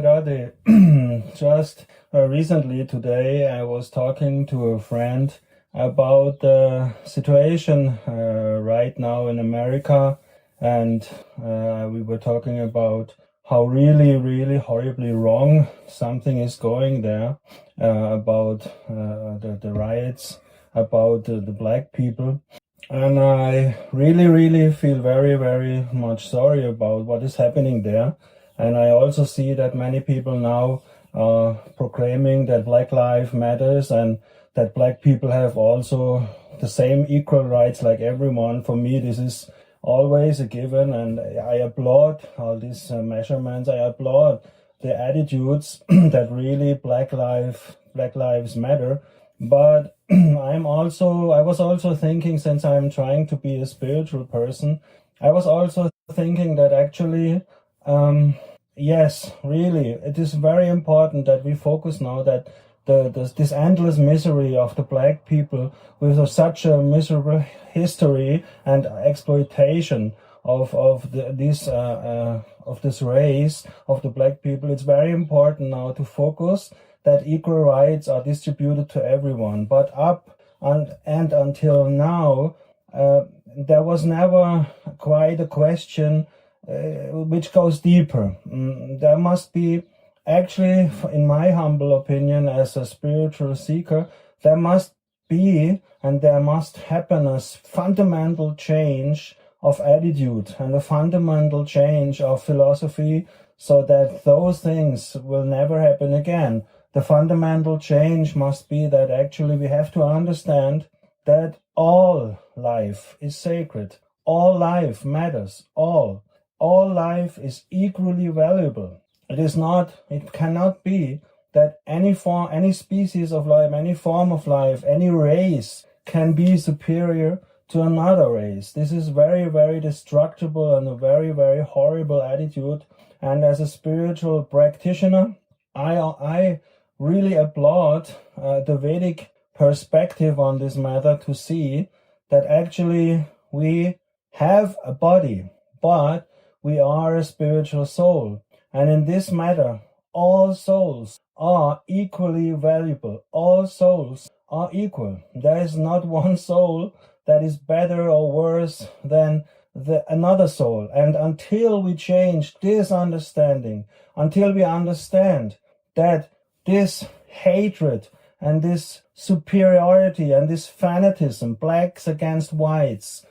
Rade. Just recently today I was talking to a friend about the situation right now in America, and we were talking about how really horribly wrong something is going there, about the riots, about the black people. And I really feel very much sorry about what is happening there. And I also see that many people now are proclaiming that Black Lives Matters and that black people have also the same equal rights like everyone. For me, this is always a given, and I applaud all these measurements. I applaud the attitudes that really Black Lives Matter. But I was also thinking, since I'm trying to be a spiritual person, I was also thinking that actually, yes, really, it is very important that we focus now that this endless misery of the black people with such a miserable history and exploitation of this race of the black people. It's very important now to focus that equal rights are distributed to everyone. But and until now, there was never quite a question which goes deeper. There must be, actually, in my humble opinion, as a spiritual seeker, there must be and there must happen a fundamental change of attitude and a fundamental change of philosophy, so that those things will never happen again. The fundamental change must be that actually we have to understand that all life is sacred. All life matters. All life is equally valuable. It cannot be that any species of life, any form of life, any race can be superior to another race. This is very destructible and a very horrible attitude. And as a spiritual practitioner, I really applaud the Vedic perspective on this matter, to see that actually we have a body, but we are a spiritual soul. And in this matter, all souls are equally valuable. All souls are equal. There is not one soul that is better or worse than another soul. And until we change this understanding, until we understand that this hatred and this superiority and this fanatism, blacks against whites,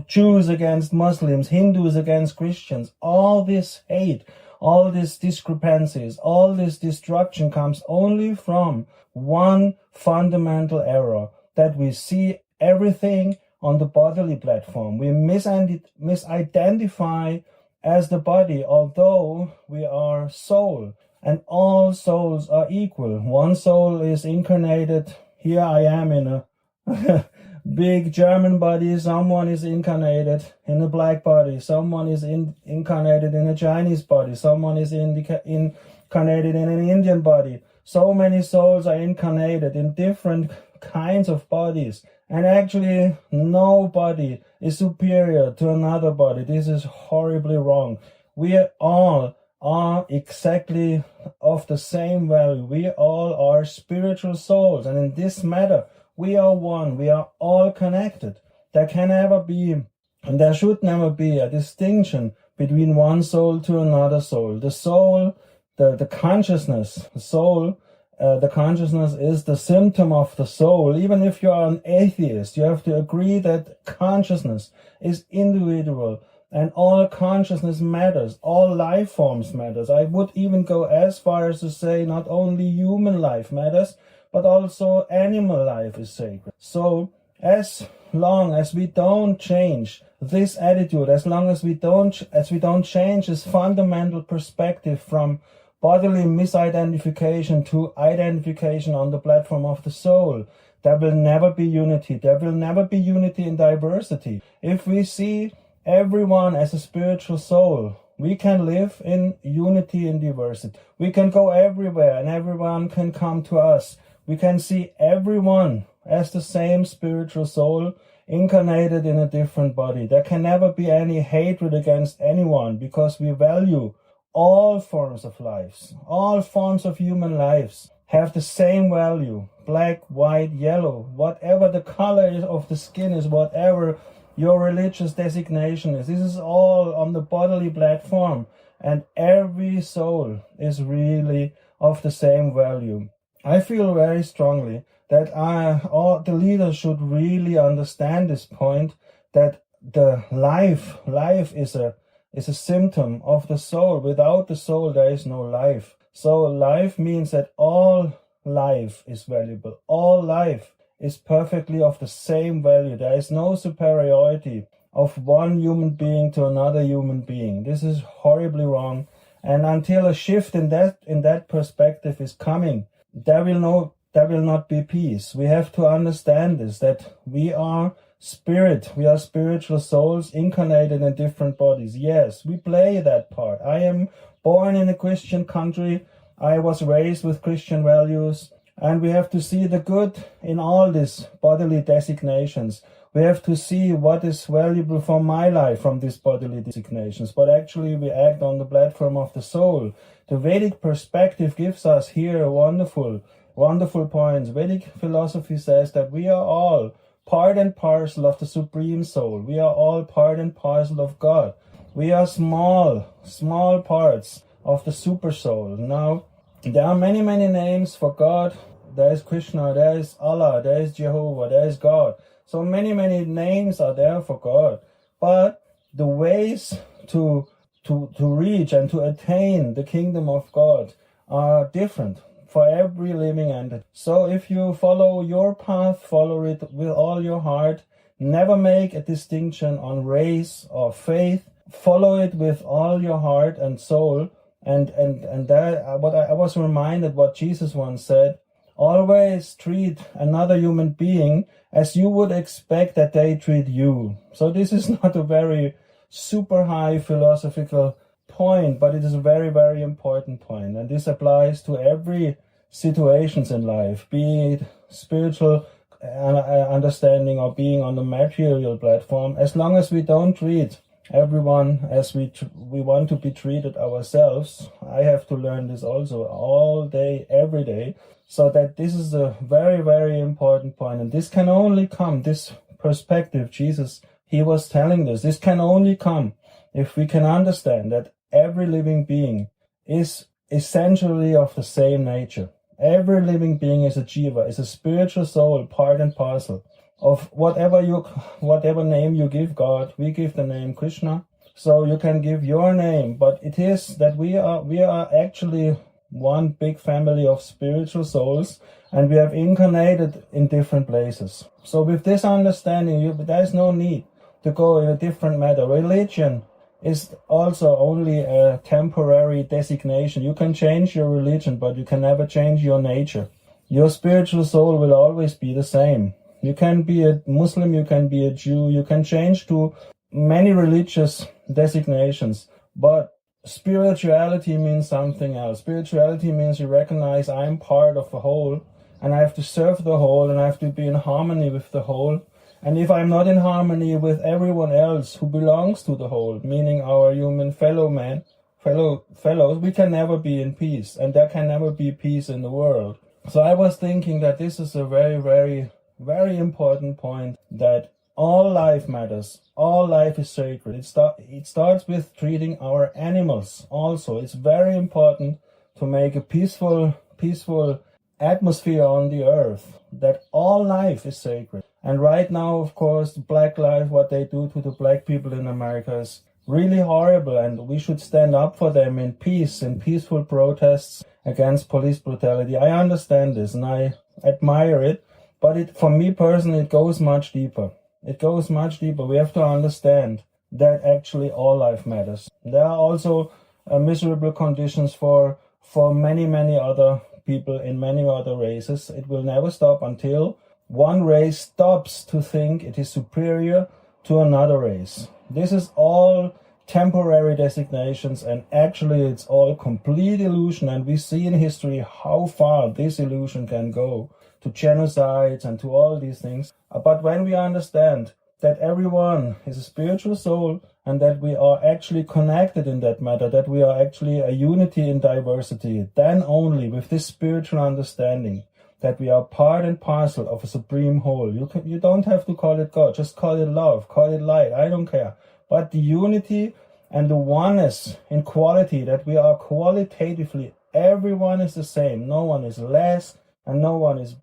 Jews against Muslims, Hindus against Christians, all this hate, all these discrepancies, all this destruction comes only from one fundamental error, that we see everything on the bodily platform. We misidentify as the body, although we are soul, and all souls are equal. One soul is incarnated. Here I am in a big German body. Someone is incarnated in a black body. Someone is incarnated in a Chinese body. Someone is incarnated in an Indian body. So many souls are incarnated in different kinds of bodies. And actually, nobody is superior to another body. This is horribly wrong. We all are exactly of the same value. We all are spiritual souls. And in this matter, we are one. We are all connected. There can never be, and there should never be, a distinction between one soul to another soul. The soul, the consciousness, the soul, the consciousness is the symptom of the soul. Even if you are an atheist, you have to agree that consciousness is individual and all consciousness matters. All life forms matters. I would even go as far as to say not only human life matters, but also animal life is sacred. So as long as we don't change this attitude, as long as we don't change this fundamental perspective from bodily misidentification to identification on the platform of the soul, there will never be unity. There will never be unity in diversity. If we see everyone as a spiritual soul, we can live in unity in diversity. We can go everywhere and everyone can come to us. We can see everyone as the same spiritual soul incarnated in a different body. There can never be any hatred against anyone, because we value all forms of lives, all forms of human lives have the same value. Black, white, yellow, whatever the color is of the skin is, whatever your religious designation is. This is all on the bodily platform, and every soul is really of the same value. I feel very strongly that all the leaders should really understand this point, that the life is a symptom of the soul. Without the soul, there is no life. So life means that all life is valuable. All life is perfectly of the same value. There is no superiority of one human being to another human being. This is horribly wrong. And until a shift in that perspective is coming, there will not be peace. We have to understand this, that we are spirit, we are spiritual souls incarnated in different bodies. Yes, we play that part. I am born in a Christian country. I was raised with Christian values, and we have to see the good in all these bodily designations. We have to see what is valuable for my life from these bodily designations, but actually we act on the platform of the soul. The Vedic perspective gives us here wonderful points. Vedic philosophy says that we are all part and parcel of the Supreme Soul. We are all part and parcel of God. We are small parts of the Super Soul. Now, there are many names for God. There is Krishna, there is Allah, there is Jehovah, there is God. So many names are there for God. But the ways to reach and to attain the kingdom of God are different for every living entity. So if you follow your path, follow it with all your heart. Never make a distinction on race or faith. Follow it with all your heart and soul. And that, what I was reminded what Jesus once said: always treat another human being as you would expect that they treat you. So this is not a very super high philosophical point, but it is a very important point. And this applies to every situations in life, be it spiritual understanding or being on the material platform. As long as we don't treat everyone as we want to be treated ourselves. I have to learn this also all day, every day. So that this is a very important point. And this can only come, this perspective, Jesus, he was telling this can only come if we can understand that every living being is essentially of the same nature. Every living being is a jiva, is a spiritual soul, part and parcel of whatever name you give God. We give the name Krishna, so you can give your name, but it is that we are actually one big family of spiritual souls, and we have incarnated in different places. So with this understanding, there is no need to go in a different matter. Religion is also only a temporary designation. You can change your religion, but you can never change your nature. Your spiritual soul will always be the same. You can be a Muslim, you can be a Jew, you can change to many religious designations, but spirituality means something else. Spirituality means you recognize I'm part of a whole, and I have to serve the whole, and I have to be in harmony with the whole. And if I'm not in harmony with everyone else who belongs to the whole, meaning our human fellows, we can never be in peace, and there can never be peace in the world. So I was thinking that this is a very important point, that all life matters. All life is sacred. It starts with treating our animals also. It's very important to make a peaceful atmosphere on the earth, that all life is sacred. And right now, of course, Black life, what they do to the black people in America is really horrible, and we should stand up for them in peace, in peaceful protests against police brutality. I understand this and I admire it, but for me personally, it goes much deeper. It goes much deeper. We have to understand that actually all life matters. There are also miserable conditions for many other people in many other races. It will never stop until one race stops to think it is superior to another race. This is all temporary designations, and actually it's all complete illusion, and we see in history how far this illusion can go, to genocides and to all these things. But when we understand that everyone is a spiritual soul and that we are actually connected in that matter, that we are actually a unity in diversity, then only with this spiritual understanding that we are part and parcel of a supreme whole. You don't have to call it God, just call it love, call it light, I don't care. But the unity and the oneness in quality, that we are qualitatively, everyone is the same. No one is less and no one is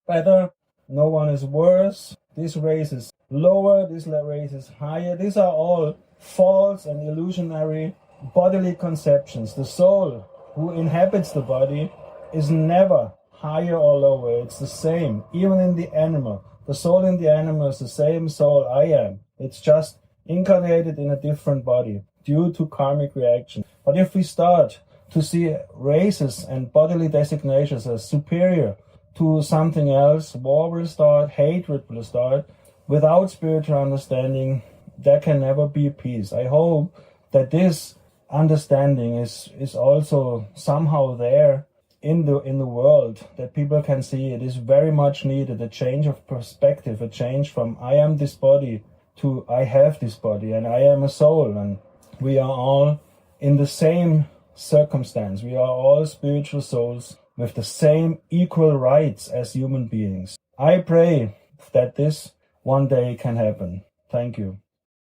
better, no one is worse. This race is lower, this race is higher. These are all false and illusionary bodily conceptions. The soul who inhabits the body is never higher or lower. It's the same, even in the animal. The soul in the animal is the same soul I am. It's just incarnated in a different body due to karmic reaction. But if we start to see races and bodily designations as superior to something else, war will start, hatred will start. Without spiritual understanding, there can never be peace. I hope that this understanding is also somehow there in the world, that people can see it is very much needed, a change of perspective, a change from I am this body to I have this body and I am a soul, and we are all in the same circumstance. We are all spiritual souls with the same equal rights as human beings. I pray that this one day can happen. Thank you.